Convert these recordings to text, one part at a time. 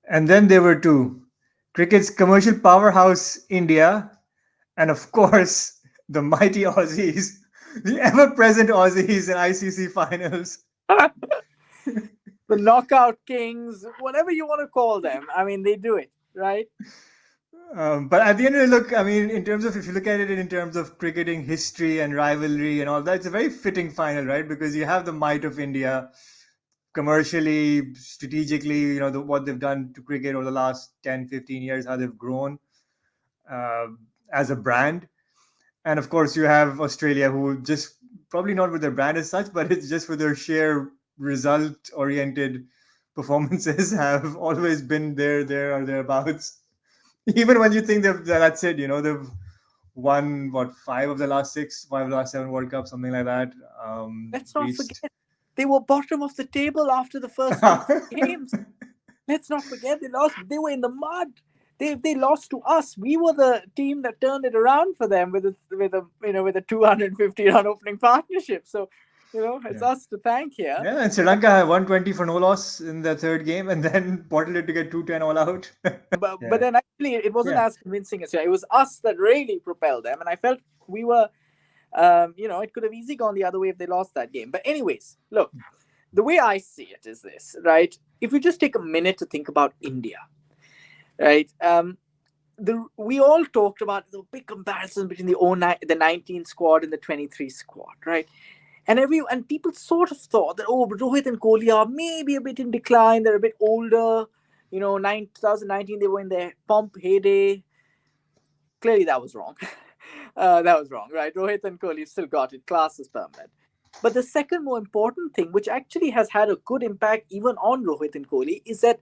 And then there were two: cricket's commercial powerhouse, India, and of course, the mighty Aussies, the ever present Aussies in ICC finals. The knockout kings, whatever you want to call them. I mean, they do it, right? But at the end of the look, I mean, in terms of, if you look at it in terms of cricketing history and rivalry and all that, it's a very fitting final, right? Because you have the might of India commercially, strategically, what they've done to cricket over the last 10, 15 years, how they've grown uh, as a brand. And of course, you have Australia, who just probably not with their brand as such, but it's just with their sheer result oriented performances have always been there or thereabouts. Even when you think that's it, they've won what, five of the last six, five of the last seven World Cups, something like that. Let's not Reached. forget they were bottom of the table after the first two games. Let's not forget they lost. They were in the mud. They lost to us. We were the team that turned it around for them with a 250 run opening partnership. So it's Yeah. us to thank here. Yeah, and Sri Lanka had 120 for no loss in the third game, and then bottled it to get 210 all out. But Yeah, then actually it wasn't yeah, as convincing as it was us that really propelled them, and I felt we were. It could have easily gone the other way if they lost that game. But anyways, look, the way I see it is this, right? If you just take a minute to think about India, right? We all talked about the big comparison between the 19 squad and the 23 squad, right? And people sort of thought that, oh, but Rohit and Kohli are maybe a bit in decline. They're a bit older. 2019 they were in their pomp heyday. Clearly, that was wrong. That was wrong, right? Rohit and Kohli still got it. Class is permanent. But the second more important thing, which actually has had a good impact even on Rohit and Kohli, is that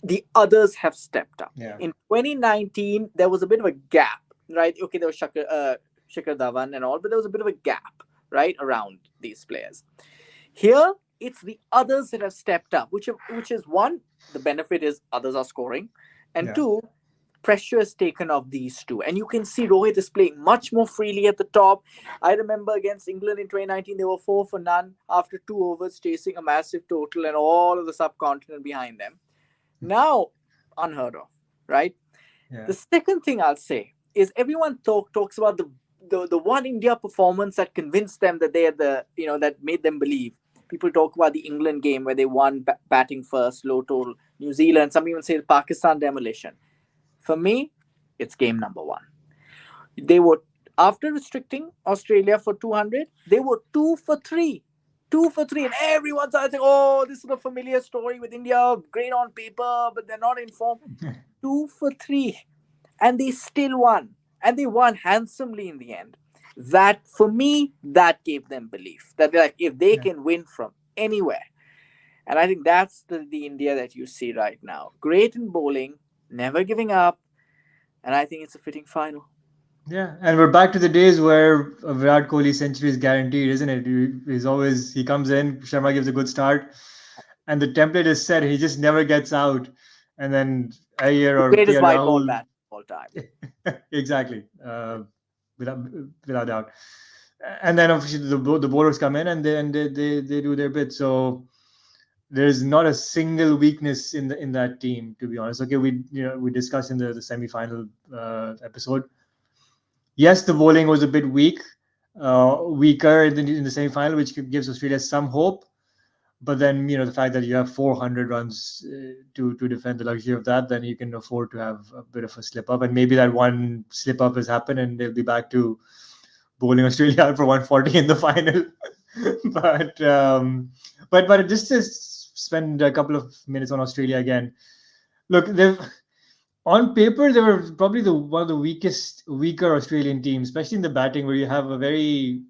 the others have stepped up. yeah, In 2019, there was a bit of a gap, right? Okay, there was Shikhar Dhawan and all, but there was a bit of a gap, right, around these players. Here, it's the others that have stepped up, which is one, the benefit is others are scoring, and yeah. two, pressure is taken off these two. And you can see Rohit is playing much more freely at the top. I remember against England in 2019, they were 4 for none after 2 overs, chasing a massive total and all of the subcontinent behind them. Now, unheard of, right? Yeah. The second thing I'll say is everyone talks about the one India performance that convinced them that they are that made them believe. People talk about the England game where they won batting first, low total. New Zealand, some even say the Pakistan demolition. For me, it's game number one. They were, after restricting Australia for 200, they were 2 for 3. 2 for 3, and everyone's saying, oh, this is a familiar story with India, great on paper, but they're not in form. 2 for 3, and they still won, and they won handsomely in the end. That, for me, that gave them belief that, like, if they Yeah. can win from anywhere, and I think that's the India that you see right now. Great in bowling, never giving up, and I think it's a fitting final. Yeah, and we're back to the days where a Virat Kohli century is guaranteed, isn't it? He comes in, Sharma gives a good start, and the template is set. He just never gets out, and then Iyer The or greatest KL white ball Rahul, bat of all time. exactly, without without doubt. And then obviously the bowlers come in and they do their bit. So there's not a single weakness in that team, to be honest. Okay, we discussed in the semi-final episode. Yes, the bowling was a bit weaker in the semi-final, which gives Australia some hope. But then the fact that you have 400 runs to defend the luxury of that, then you can afford to have a bit of a slip up, and maybe that one slip up has happened, and they'll be back to bowling Australia out for 140 in the final. but just to spend a couple of minutes on Australia again. Look, they've on paper they were probably the one of the weaker Australian teams, especially in the batting, where you have a very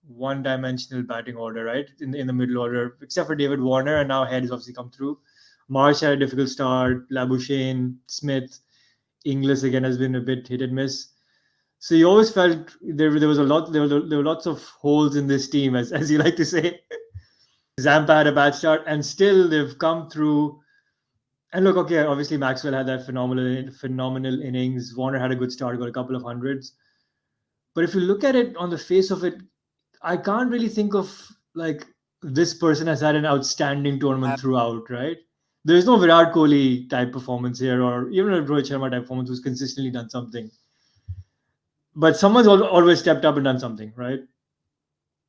one-dimensional batting order, right? In the middle order, except for David Warner, and now Head has obviously come through. Marsh had a difficult start. Labuschagne, Smith, Inglis again has been a bit hit and miss. So you always felt there was a lot there were lots of holes in this team, as you like to say. Zampa had a bad start, and still they've come through. And look, okay, obviously Maxwell had that phenomenal innings. Warner had a good start, got a couple of hundreds. But if you look at it on the face of it, I can't really think of like this person has had an outstanding tournament throughout, right? There's no Virat Kohli type performance here, or even a Rohit Sharma type performance who's consistently done something. But someone's always stepped up and done something, right?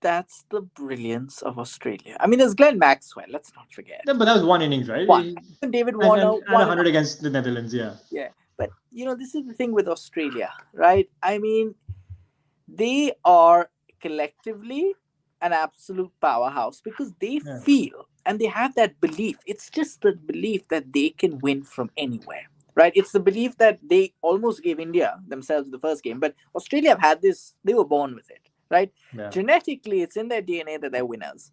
That's the brilliance of Australia. I mean, there's Glenn Maxwell. Let's not forget. Yeah, but that was one innings, right? One. David And, Warner and won 100 against the Netherlands, yeah. Yeah, but this is the thing with Australia, right? I mean, they are collectively an absolute powerhouse because they Yeah. feel and they have that belief. It's just the belief that they can win from anywhere, right? It's the belief that they almost gave India themselves the first game, but Australia have had this, they were born with it, right? Yeah. Genetically, it's in their DNA that they're winners.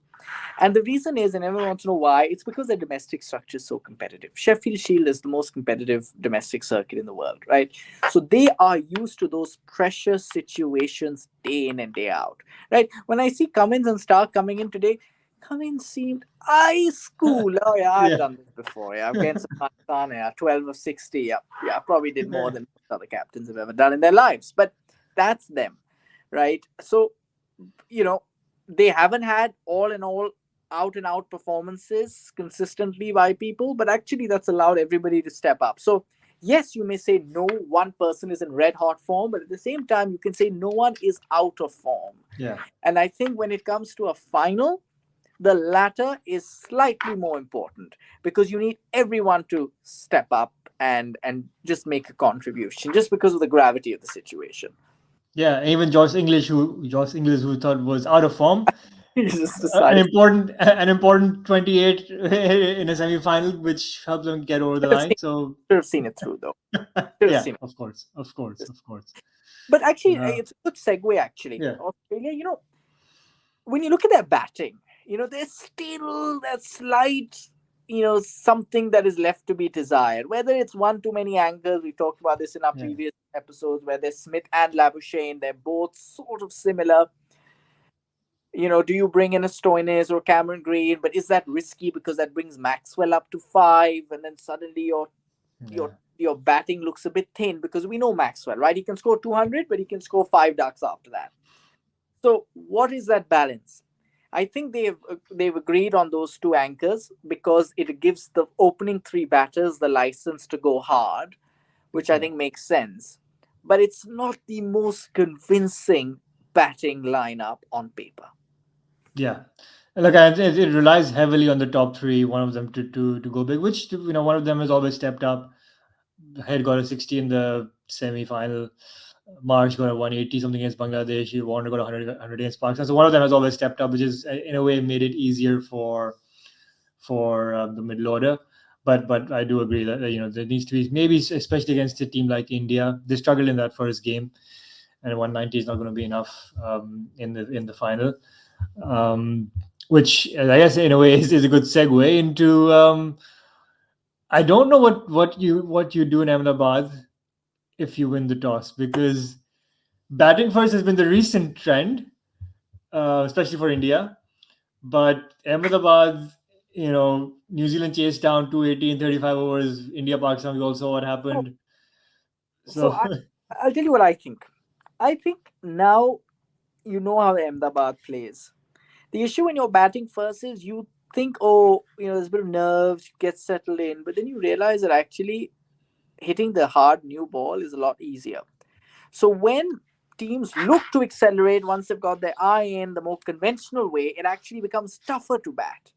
And the reason is, and everyone wants to know why, it's because their domestic structure is so competitive. Sheffield Shield is the most competitive domestic circuit in the world, right? So they are used to those pressure situations day in and day out, right? When I see Cummins and Stark coming in today, Cummins seemed ice cool. Oh yeah, I've Yeah. done this before. Yeah, against Pakistan, yeah, 12 of 60. Yeah, probably did more than other captains have ever done in their lives. But that's them, right? So, they haven't had all in all out and out performances consistently by people, but actually that's allowed everybody to step up. So yes, you may say no one person is in red hot form, but at the same time you can say no one is out of form. Yeah. And I think when it comes to a final, the latter is slightly more important because you need everyone to step up and just make a contribution just because of the gravity of the situation. Yeah, even Josh English, who thought was out of form, Just an decided important 28 in a semi-final, which helped them get over the line. So should have seen it through though. Should have yeah, seen it. of course. But actually, Uh, it's a good segue. Actually, yeah, Australia. When you look at their batting, there's still that slight, something that is left to be desired. Whether it's one too many anchors, we talked about this in our yeah, previous episodes, where there's Smith and Labuschagne, they're both sort of similar. Do you bring in a Stoinis or Cameron Green? But is that risky because that brings Maxwell up to 5, and then suddenly your yeah, your batting looks a bit thin because we know Maxwell, right? He can score 200, but he can score 5 ducks after that. So what is that balance? I think they've agreed on those two anchors because it gives the opening 3 batters the license to go hard, which I yeah. think makes sense. But it's not the most convincing batting lineup on paper. Yeah. Look, it relies heavily on the top three. One of them to go big, which one of them has always stepped up. Head got a 60 in the semi-final. Marsh got a 180 something against Bangladesh. Warner got 100 against Pakistan. So one of them has always stepped up, which is in a way made it easier for the middle order. But I do agree that there needs to be, maybe especially against a team like India, they struggled in that first game, and 190 is not going to be enough in the final. Which I guess in a way is a good segue into. I don't know what you do in Ahmedabad if you win the toss, because batting first has been the recent trend, especially for India. But Ahmedabad, New Zealand chased down 280 in 35 overs. India, Pakistan, we all saw what happened. So So I'll tell you what I think. I think now you know how Ahmedabad plays. The issue when you're batting first is you think, oh, there's a bit of nerves, you get settled in, but then you realize that actually hitting the hard new ball is a lot easier. So when teams look to accelerate once they've got their eye in the more conventional way, it actually becomes tougher to bat.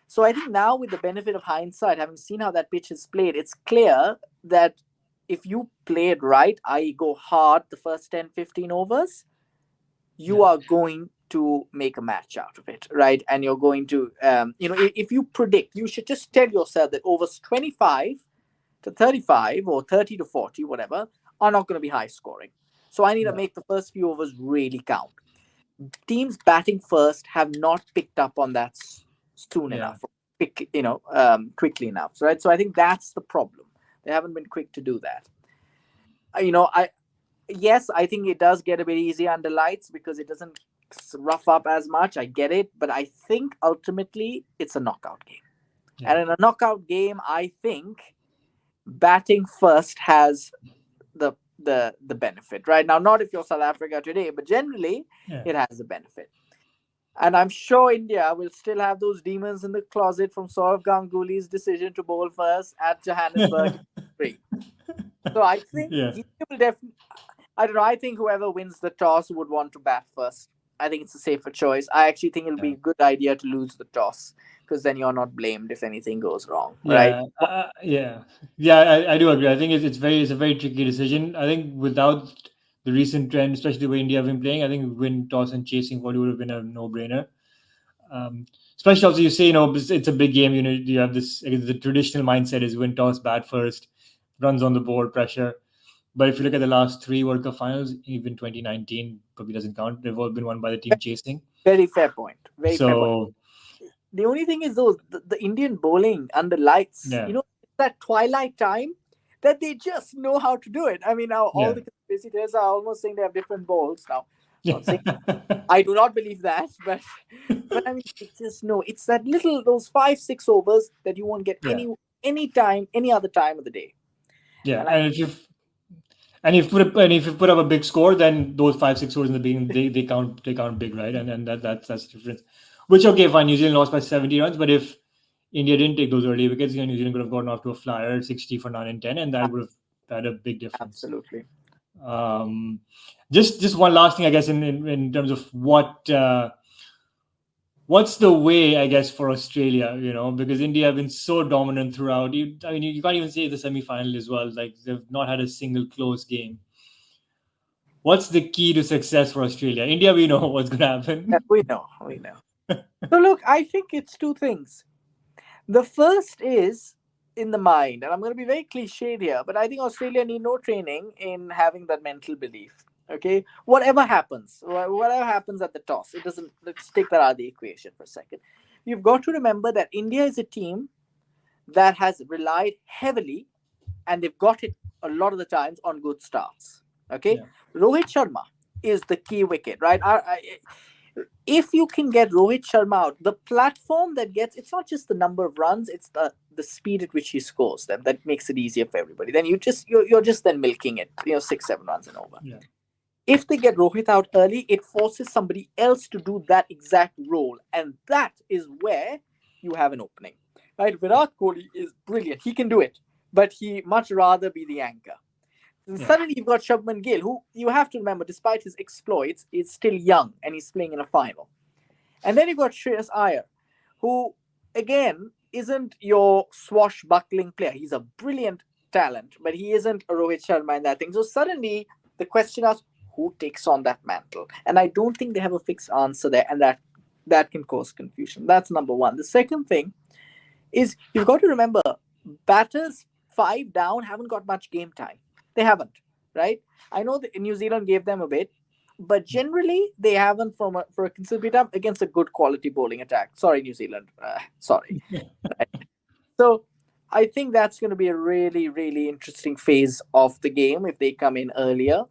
So I think now, with the benefit of hindsight, having seen how that pitch is played, it's clear that if you play it right, i.e., go hard the first 10, 15 overs, you yeah, are going to make a match out of it, right? And you're going to, if you predict, you should just tell yourself that overs 25 to 35 or 30 to 40, whatever, are not going to be high scoring. So I need to yeah, make the first few overs really count. Teams batting first have not picked up on that soon yeah, enough, quickly enough, right? So I think that's the problem. They haven't been quick to do that. Yes, I think it does get a bit easier under lights because it doesn't rough up as much. I get it, but I think ultimately it's a knockout game. yeah, And in a knockout game, I think batting first has the benefit, right? Now, not if you're South Africa today, but generally yeah. it has the benefit. And I'm sure India will still have those demons in the closet from Saurav Ganguly's decision to bowl first at Johannesburg in 3. So I think Yeah. India will definitely. I don't know. I think whoever wins the toss would want to bat first. I think it's a safer choice. I actually think it'll be a good idea to lose the toss because then you're not blamed if anything goes wrong, right? Yeah. I do agree. I think it's a very tricky decision. I think without the recent trend, especially the way India have been playing, I think win toss and chasing probably would have been a no-brainer. Um, Especially also you say it's a big game. You have this, I guess, the traditional mindset is win toss, bat first, runs on the board, pressure. But if you look at the last three World Cup finals, even 2019 probably doesn't count. They've all been won by the team chasing. Very fair point. Very fair point. So The only thing is though the Indian bowling under lights, yeah, that twilight time that they just know how to do it. I mean, now all yeah, the conspiracy theorists are almost saying they have different bowls now. Not saying yeah. I do not believe that, but I mean, they just know it's that little those 5-6 overs that you won't get Yeah. any time, any other time of the day. Yeah, And and if you put up a big score, then those 5 6 scores in the beginning they count big, right? And that's the difference. Which okay, fine. New Zealand lost by 70 runs, but if India didn't take those early wickets, New Zealand could have gotten off to a flyer, 60 for 9 and 10, and that would have had a big difference. absolutely. Um, just one last thing, I guess, in terms of what's the way, I guess, for Australia, because India have been so dominant throughout. You can't even say the semi-final as well. Like they've not had a single close game. What's the key to success for Australia? India, we know what's going to happen. Yeah, we know. So look, I think it's two things. The first is in the mind, and I'm going to be very cliched here, but I think Australia need no training in having that mental belief. Okay, whatever happens at the toss, it doesn't. Let's take that out of the equation for a second. You've got to remember that India is a team that has relied heavily, and they've got it a lot of the times on good starts. Okay, Yeah. Rohit Sharma is the key wicket, right? If you can get Rohit Sharma out, the platform that gets, it's not just the number of runs, it's the speed at which he scores them that makes it easier for everybody. Then you're just then milking it, 6-7 runs and over. Yeah. If they get Rohit out early, it forces somebody else to do that exact role, and that is where you have an opening, right? Virat Kohli is brilliant; he can do it, but he much rather be the anchor. Yeah. Suddenly you've got Shubman Gill, who you have to remember, despite his exploits, is still young and he's playing in a final. And then you've got Shreyas Iyer, who, again, isn't your swashbuckling player. He's a brilliant talent, but he isn't a Rohit Sharma in that thing. So suddenly the question is, who takes on that mantle? And I don't think they have a fixed answer there, and that can cause confusion. That's number one. The second thing is you've got to remember, batters 5 down haven't got much game time. They haven't, right? I know that New Zealand gave them a bit, but generally they haven't for a considerable time against a good quality bowling attack. Sorry, New Zealand. Sorry. Right? So I think that's going to be a really, really interesting phase of the game if they come in earlier.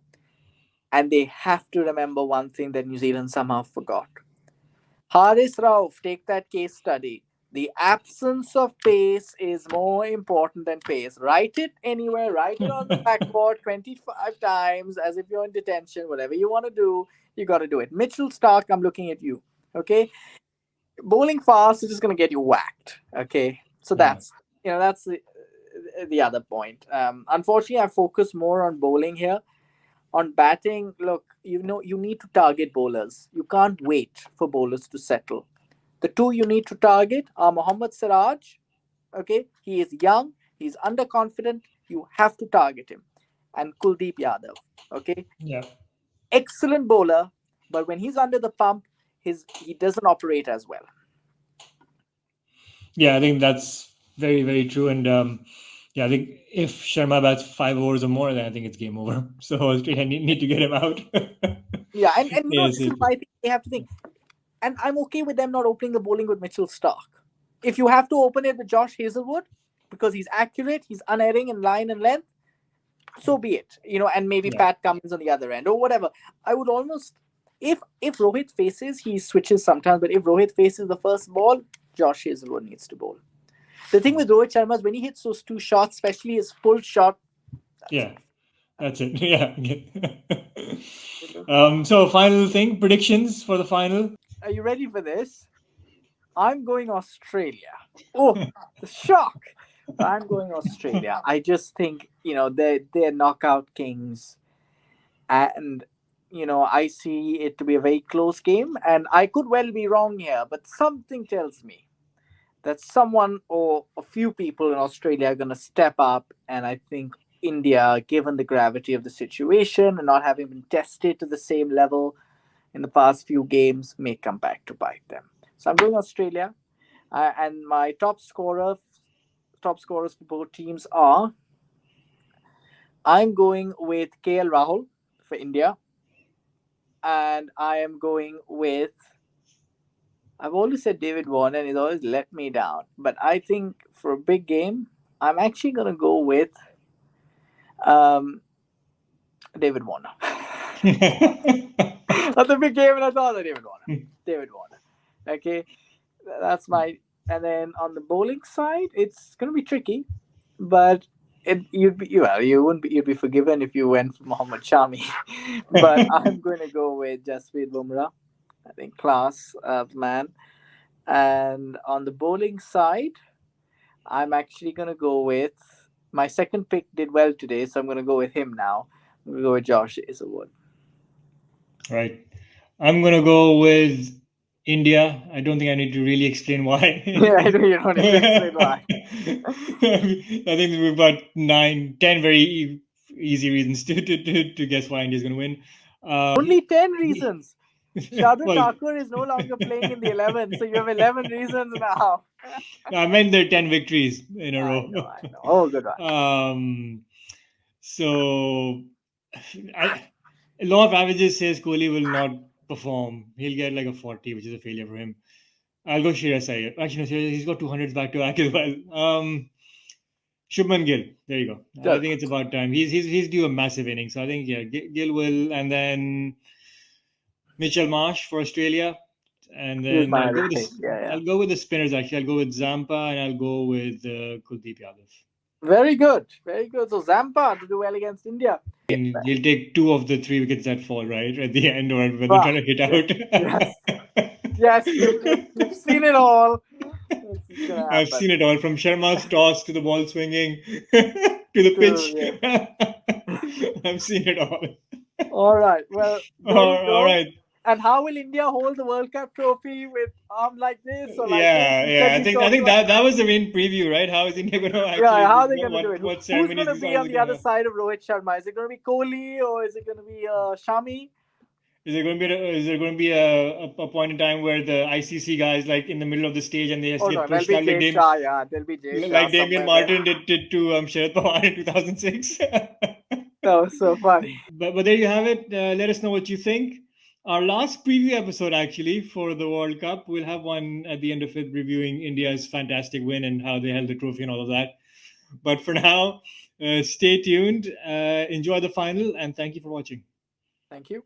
And they have to remember one thing that New Zealand somehow forgot. Haris Rauf, take that case study. The absence of pace is more important than pace. Write it anywhere, write it on the backboard 25 times as if you're in detention. Whatever you want to do, you got to do it. Mitchell Stark, I'm looking at you. Okay. Bowling fast is just going to get you whacked. Okay. So that's the other point. Unfortunately, I focus more on bowling here. On batting, look, you need to target bowlers. You can't wait for bowlers to settle. The two you need to target are Mohammad Siraj. Okay, he is young, he's underconfident. You have to target him, and Kuldeep Yadav. Okay, Yeah. Excellent bowler, but when he's under the pump, he doesn't operate as well. Yeah, I think that's very, very true. And I think if Sharma bats 5 overs or more, then I think it's game over. So Australia need to get him out. Yeah, and this is why I think they have to think. And I'm okay with them not opening the bowling with Mitchell Stark. If you have to open it with Josh Hazlewood because he's accurate, he's unerring in line and length, so be it. And maybe Pat Cummins on the other end or whatever. I would almost, if Rohit faces, he switches sometimes, but if Rohit faces the first ball, Josh Hazlewood needs to bowl. The thing with Rohit Sharma is when he hits those 2 shots, especially his full shot. That's it. Yeah. So final thing, predictions for the final. Are you ready for this? I'm going Australia. Oh, the shock! I'm going Australia. I just think they're knockout kings, and I see it to be a very close game, and I could well be wrong here, but something tells me that someone or a few people in Australia are going to step up, and I think India, given the gravity of the situation and not having been tested to the same level in the past few games, may come back to bite them. So I'm going Australia, and my top scorers for both teams are. I'm going with KL Rahul for India, and I am going with. I've always said David Warner, and he's always let me down. But I think for a big game, I'm actually going to go with David Warner. That's a big game, and I thought that David Warner. David Warner. Okay, that's my. And then on the bowling side, it's going to be tricky, but you'd be forgiven if you went for Mohammad Shami. But I'm going to go with Jasprit Bumrah. I think class of man. And on the bowling side, I'm actually going to go with my second pick did well today, so I'm going to go with him now. I'm going to go with Josh Isherwood. Right. I'm going to go with India. I don't think I need to really explain why. Yeah, you don't need to explain why. I think we've got 10 very easy reasons to guess why India's going to win. Only 10 reasons. Shardul Well, Thakur is no longer playing in the 11, so you have 11 reasons now. I meant there are 10 victories in a row. I know. Oh, good one. So law of averages says Kohli will not perform. He'll get like a 40, which is a failure for him. I'll go Shreyas Iyer. Actually, no, he's got 200s back to back as well. Shubman Gill. There you go. Good. I think it's about time. He's due a massive inning. So I think, yeah, Gill will. And then Mitchell Marsh for Australia. And then I'll go with the spinners, actually. I'll go with Zampa and I'll go with Kuldeep Yadav. Very good. Very good. So Zampa to do well against India. And he'll take 2 of the 3 wickets that fall, right? At the end, or when they're trying to hit out. Yes, you've seen it all. I've seen it all, from Sharma's toss to the ball swinging to the pitch. Yeah. I've seen it all. All right. Well, all right. And how will India hold the World Cup trophy with arm like this? Or like I think that was the main preview, right? How is India going to actually? Yeah, how are they going to do it? Who's going to be on the other side of Rohit Sharma? Is it going to be Kohli or is it going to be Shami? Is there going to be a point in time where the ICC guys, like in the middle of the stage, and they just get pushed out there'll be Jay Shah, like Damien Martin did to Sharad Pawar in 2006. That was so funny. But there you have it. Let us know what you think. Our last preview episode, actually, for the World Cup, we'll have one at the end of it reviewing India's fantastic win and how they held the trophy and all of that. But for now, stay tuned, enjoy the final, and thank you for watching. Thank you.